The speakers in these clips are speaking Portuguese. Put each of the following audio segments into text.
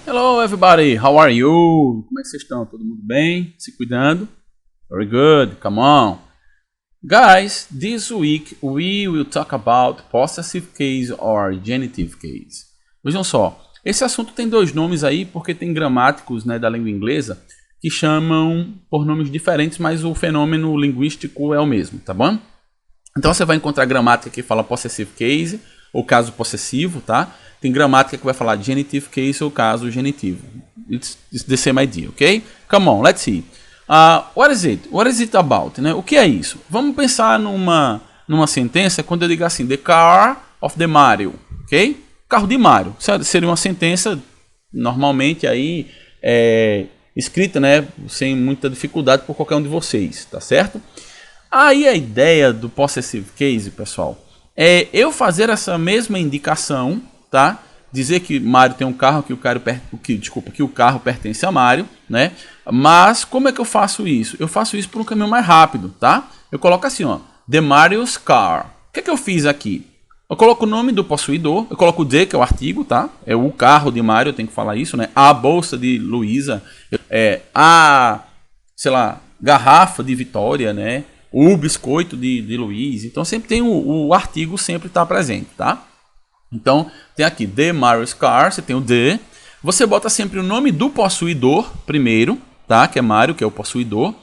Hello everybody, how are you? Como é que vocês estão? Todo mundo bem? Se cuidando? Very good, come on. Guys, this week we will talk about possessive case or genitive case. Vejam só, esse assunto tem dois nomes aí porque tem gramáticos, né, da língua inglesa que chamam por nomes diferentes, mas o fenômeno linguístico é o mesmo, tá bom? Então você vai encontrar gramática que fala possessive case ou caso possessivo, tá? Tem gramática que vai falar genitive case ou caso genitivo. It's the same idea, ok? Come on, let's see. What is it? What is it about? Né? O que é isso? Vamos pensar numa sentença quando eu digo assim, the car of the Mario, ok? Carro de Mario. Seria uma sentença normalmente aí escrita, né, sem muita dificuldade por qualquer um de vocês, tá certo? Aí a ideia do possessive case, pessoal, é eu fazer essa mesma indicação, tá? Dizer que Mário tem um carro, que o carro pertence a Mário, né? Mas como é que eu faço isso? Eu faço isso por um caminho mais rápido, tá? Eu coloco assim, ó, the Mario's car. O que é que eu fiz aqui? Eu coloco o nome do possuidor, eu coloco o the, que é o artigo, tá? É o carro de Mário, eu tenho que falar isso, né? A bolsa de Luísa, sei lá, garrafa de Vitória, né? O biscoito de Luiz. Então sempre tem o artigo, sempre está presente, tá? Então tem aqui the Mario's car, você tem o the. Você bota sempre o nome do possuidor primeiro, tá? Que é Mário, que é o possuidor.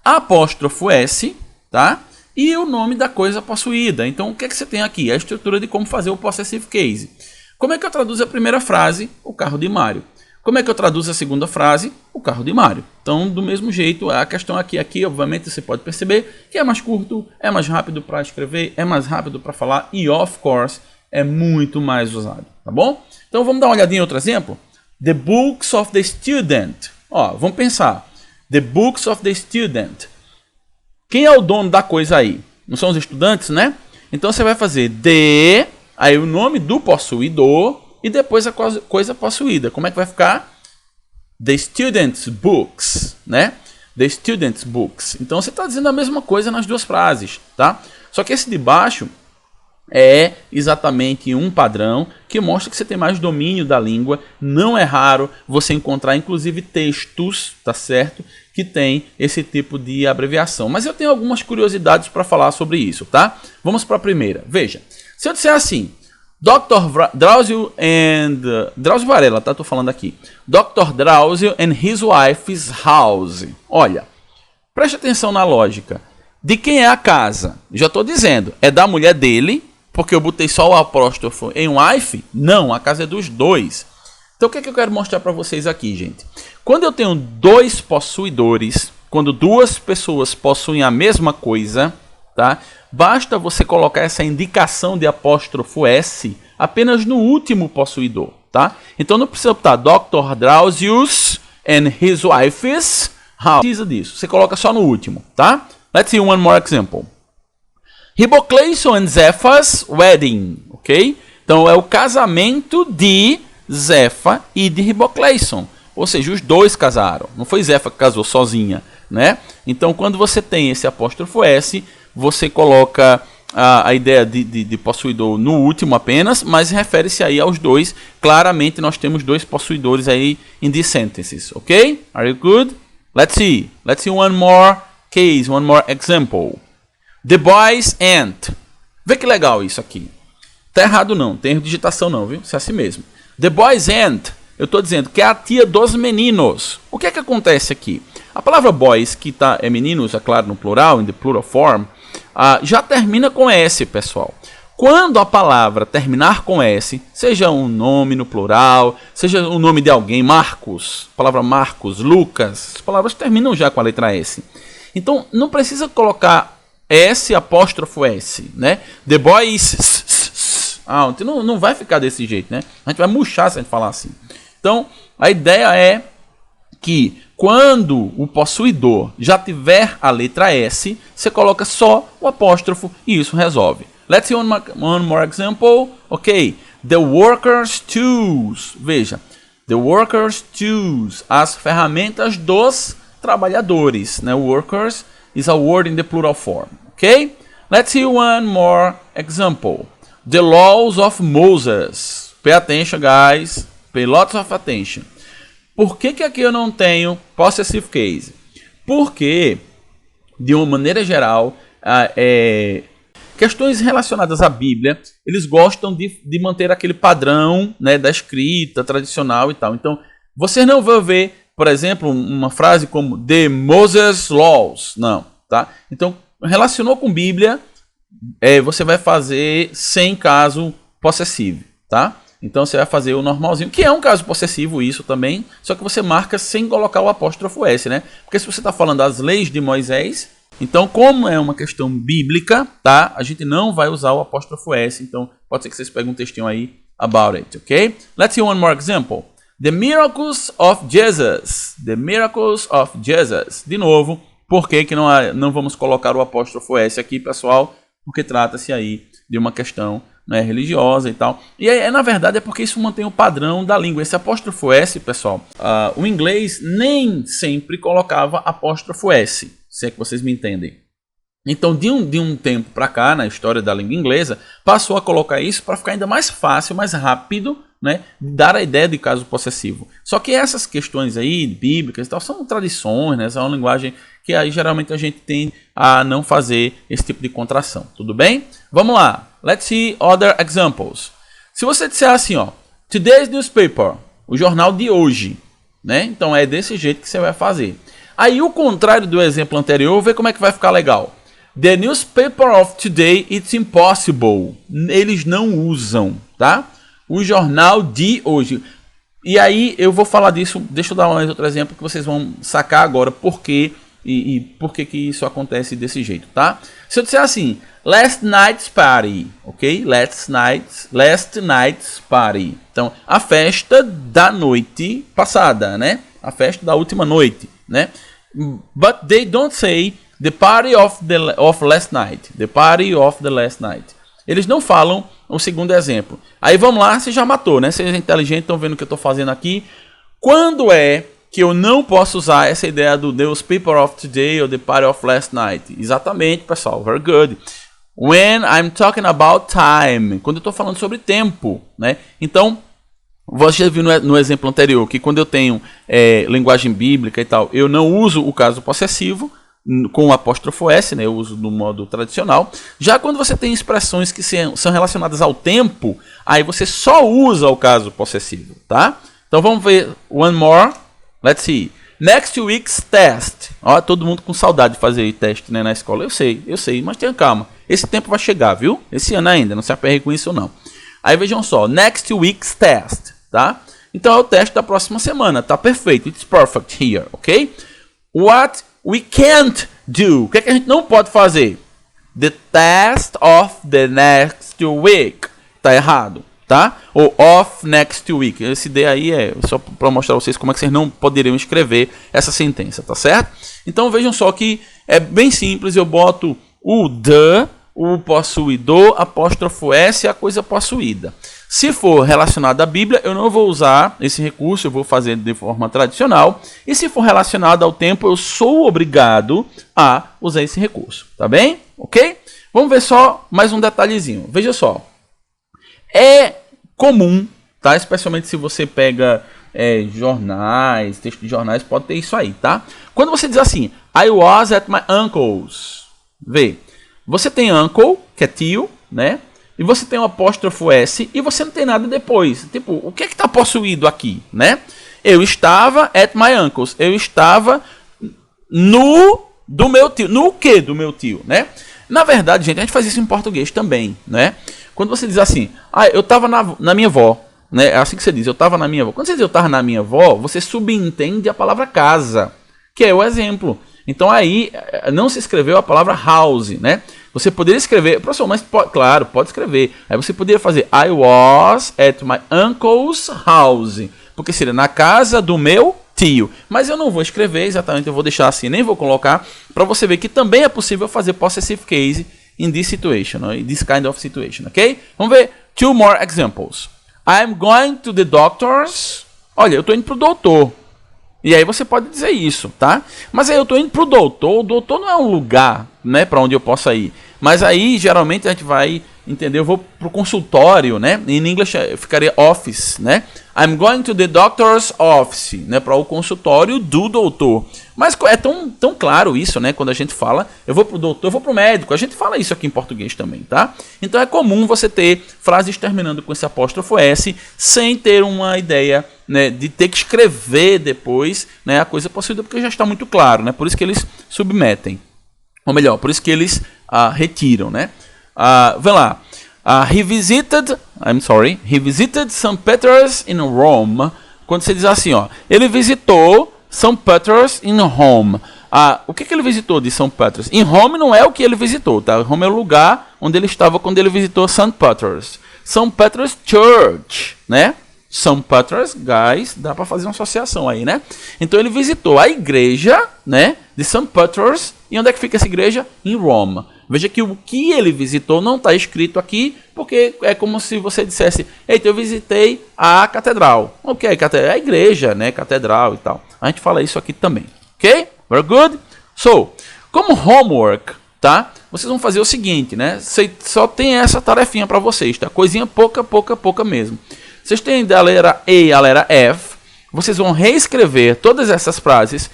Apóstrofo S, tá? E o nome da coisa possuída. Então o que é que você tem aqui? A estrutura de como fazer o possessive case. Como é que eu traduzo a primeira frase? O carro de Mário. Como é que eu traduzo a segunda frase? O carro de Mário. Então, do mesmo jeito, a questão aqui, obviamente, você pode perceber que é mais curto, é mais rápido para escrever, é mais rápido para falar e, of course, é muito mais usado, tá bom? Então, vamos dar uma olhadinha em outro exemplo? The books of the student. Ó, vamos pensar. The books of the student. Quem é o dono da coisa aí? Não são os estudantes, né? Então, você vai fazer the, aí o nome do possuidor, e depois a coisa possuída. Como é que vai ficar? The student's books, né? The student's books. Então você está dizendo a mesma coisa nas duas frases, tá? Só que esse de baixo é exatamente um padrão que mostra que você tem mais domínio da língua. Não é raro você encontrar, inclusive, textos, tá certo? Que tem esse tipo de abreviação. Mas eu tenho algumas curiosidades para falar sobre isso, tá? Vamos para a primeira. Veja, se eu disser assim... Dr. Drauzio Drauzio Varela, tá? Tô falando aqui. Dr. Drauzio and his wife's house. Olha, preste atenção na lógica. De quem é a casa? Já estou dizendo. É da mulher dele, porque eu botei só o apóstrofo em wife? Não, a casa é dos dois. Então o que é que eu quero mostrar para vocês aqui, gente? Quando eu tenho dois possuidores, quando duas pessoas possuem a mesma coisa, tá? Basta você colocar essa indicação de apóstrofo S apenas no último possuidor, tá? Então não precisa botar Dr. Drauzio's and his wife's house. Precisa disso. Você coloca só no último, tá? Let's see one more example. Ribocleison and Zepha's wedding, ok? Então é o casamento de Zepha e de Ribocleison. Ou seja, os dois casaram. Não foi Zepha que casou sozinha, né? Então quando você tem esse apóstrofo S, você coloca a ideia de possuidor no último apenas, mas refere-se aí aos dois. Claramente nós temos dois possuidores aí in these sentences, ok? Are you good? Let's see one more case, one more example. The boys and. Vê que legal isso aqui. Tá errado não, tem erro de digitação não, viu? Isso é assim mesmo. The boys and, eu estou dizendo que é a tia dos meninos. O que é que acontece aqui? A palavra boys, que é meninos, é claro, no plural, in the plural form, já termina com S, pessoal. Quando a palavra terminar com S, seja um nome no plural, seja o nome de alguém, Marcos, a palavra Marcos, Lucas, as palavras terminam já com a letra S. Então, não precisa colocar S, apóstrofo S, né? The boys, não vai ficar desse jeito, né? A gente vai murchar se a gente falar assim. Então, a ideia é que quando o possuidor já tiver a letra S, você coloca só o apóstrofo e isso resolve. Let's see one more example. Ok. The workers' tools. Veja. The workers' tools. As ferramentas dos trabalhadores. Né? Workers is a word in the plural form. Ok. Let's see one more example. The laws of Moses. Pay attention, guys. Pay lots of attention. Por que aqui eu não tenho possessive case? Porque, de uma maneira geral, questões relacionadas à Bíblia, eles gostam de manter aquele padrão, né, da escrita tradicional e tal. Então, você não vai ver, por exemplo, uma frase como The Moses Laws. Não, tá? Então, relacionou com Bíblia, você vai fazer sem caso possessivo, tá? Então você vai fazer o normalzinho, que é um caso possessivo isso também, só que você marca sem colocar o apóstrofo S, né? Porque se você está falando das leis de Moisés, então como é uma questão bíblica, tá? A gente não vai usar o apóstrofo S, então pode ser que vocês peguem um textinho aí about it, ok? Let's see one more example. The miracles of Jesus. The miracles of Jesus. De novo, por que não vamos colocar o apóstrofo S aqui, pessoal? Porque trata-se aí de uma questão, né, religiosa e tal. E aí, na verdade, é porque isso mantém o padrão da língua. Esse apóstrofo S, pessoal, o inglês nem sempre colocava apóstrofo S, se é que vocês me entendem. Então, de um tempo para cá, na história da língua inglesa, passou a colocar isso para ficar ainda mais fácil, mais rápido, né, dar a ideia de caso possessivo. Só que essas questões aí, bíblicas e tal, são tradições, né, são uma linguagem que aí geralmente a gente tende a não fazer esse tipo de contração. Tudo bem? Vamos lá. Let's see other examples. Se você disser assim, ó, today's newspaper, o jornal de hoje, né? Então é desse jeito que você vai fazer. Aí o contrário do exemplo anterior, vê como é que vai ficar legal. The newspaper of today, it's impossible. Eles não usam, tá? O jornal de hoje. E aí eu vou falar disso, deixa eu dar mais outro exemplo que vocês vão sacar agora por quê e por que isso acontece desse jeito, tá? Se eu disser assim, last night's party, ok? Last night's party. Então, a festa da noite passada, né? A festa da última noite, né? But they don't say the party of last night. The party of the last night. Eles não falam o segundo exemplo. Aí vamos lá, você já matou, né? Vocês inteligentes estão vendo o que eu estou fazendo aqui. Quando é que eu não posso usar essa ideia do newspaper of today ou the party of last night? Exatamente, pessoal. Very good. When I'm talking about time. Quando eu estou falando sobre tempo, né? Então, você viu no exemplo anterior que quando eu tenho linguagem bíblica e tal, eu não uso o caso possessivo com o apóstrofo S, né? Eu uso do modo tradicional. Já quando você tem expressões que são relacionadas ao tempo, aí você só usa o caso possessivo, tá? Então vamos ver one more. Let's see. Next week's test. Ó, todo mundo com saudade de fazer teste, né, na escola. Eu sei, mas tenha calma. Esse tempo vai chegar, viu? Esse ano ainda, não se aperre com isso não. Aí vejam só, next week's test, tá? Então é o teste da próxima semana, tá perfeito. It's perfect here, ok? What we can't do. O que é que a gente não pode fazer? The test of the next week. Tá errado, tá? Ou of next week. Esse D aí é só para mostrar a vocês como é que vocês não poderiam escrever essa sentença, tá certo? Então vejam só que é bem simples. Eu boto o the, o possuidor, apóstrofo S, a coisa possuída. Se for relacionado à Bíblia, eu não vou usar esse recurso, eu vou fazer de forma tradicional. E se for relacionado ao tempo, eu sou obrigado a usar esse recurso, tá bem? Ok? Vamos ver só mais um detalhezinho. Veja só. É comum, tá? Especialmente se você pega jornais, texto de jornais, pode ter isso aí, tá? Quando você diz assim, I was at my uncle's. Vê, você tem uncle, que é tio, né? E você tem um apóstrofo S e você não tem nada depois. Tipo, o que é que está possuído aqui, né? Eu estava at my uncle's. Eu estava no do meu tio. No que do meu tio, né? Na verdade, gente, a gente faz isso em português também, né? Quando você diz assim, eu estava na minha avó, né? É assim que você diz, eu estava na minha avó. Quando você diz eu estava na minha avó, você subentende a palavra casa, que é o exemplo. Então aí não se escreveu a palavra house, né? Você poderia escrever, professor, mas claro, pode escrever. Aí você poderia fazer I was at my uncle's house, porque seria na casa do meu tio. Mas eu não vou escrever exatamente, eu vou deixar assim, nem vou colocar, para você ver que também é possível fazer possessive case in this situation, in this kind of situation, ok? Vamos ver two more examples. I'm going to the doctor's. Olha, eu estou indo para o doutor. E aí você pode dizer isso, tá? Mas aí eu estou indo para o doutor não é um lugar, né, para onde eu possa ir. Mas aí, geralmente, a gente vai entendeu? Eu vou pro consultório, né? Em inglês ficaria office, né? I'm going to the doctor's office, né? Para o consultório do doutor. Mas é tão claro isso, né? Quando a gente fala, eu vou pro doutor, eu vou pro médico. A gente fala isso aqui em português também, tá? Então é comum você ter frases terminando com esse apóstrofo S sem ter uma ideia, né, de ter que escrever depois, né, a coisa possível, porque já está muito claro, né? Por isso que eles submetem. Ou melhor, por isso que eles retiram, né? Vê lá. He visited St. Peter's in Rome. Quando você diz assim, ó, ele visitou St. Peter's in Rome. O que ele visitou de St. Peter's? Em Rome não é o que ele visitou, tá? Rome é o lugar onde ele estava quando ele visitou St. Peter's. St. Peter's Church, né? St. Peter's, guys, dá para fazer uma associação aí, né? Então ele visitou a igreja, né, de St. Peter's. E onde é que fica essa igreja? Em Roma. Veja que o que ele visitou não está escrito aqui, porque é como se você dissesse, eita, eu visitei a catedral. O que é catedral? É a igreja, né, catedral e tal. A gente fala isso aqui também, ok? Very good? So, como homework, tá? Vocês vão fazer o seguinte, né? Só tem essa tarefinha para vocês, tá? Coisinha pouca mesmo. Vocês têm da letra E a letra F, vocês vão reescrever todas essas frases,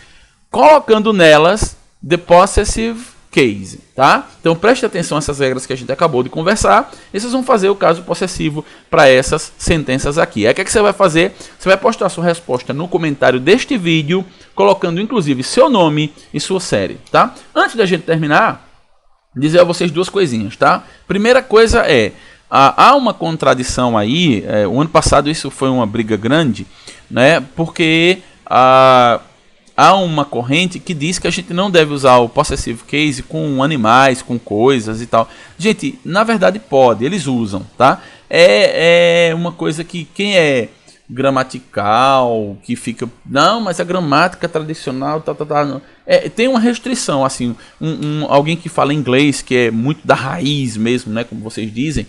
colocando nelas the possessive case, tá? Então preste atenção a essas regras que a gente acabou de conversar e vocês vão fazer o caso possessivo para essas sentenças aqui. Aí o que você vai fazer? Você vai postar a sua resposta no comentário deste vídeo, colocando inclusive seu nome e sua série, tá? Antes da gente terminar, dizer a vocês duas coisinhas, tá? Primeira coisa é, há uma contradição aí, o ano passado isso foi uma briga grande, né? Porque há uma corrente que diz que a gente não deve usar o possessive case com animais, com coisas e tal. Gente, na verdade pode, eles usam, tá? É uma coisa que quem é gramatical, que fica, não, mas a gramática tradicional, tem uma restrição, assim, alguém que fala inglês, que é muito da raiz mesmo, né, como vocês dizem,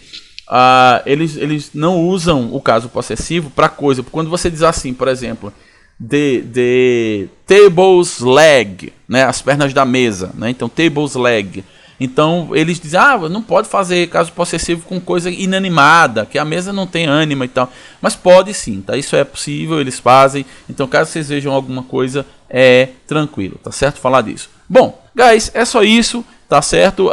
eles não usam o caso possessivo para coisa. Quando você diz assim, por exemplo, the table's leg, né, as pernas da mesa, né, então table's leg. Então eles dizem, não pode fazer caso possessivo com coisa inanimada, que a mesa não tem ânima e tal. Mas pode sim, tá? Isso é possível, eles fazem. Então caso vocês vejam alguma coisa, é tranquilo, tá certo falar disso. Bom, guys, é só isso, tá certo?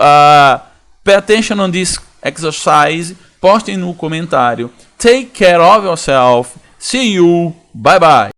Pay attention on this exercise, postem no comentário. Take care of yourself. See you, bye bye.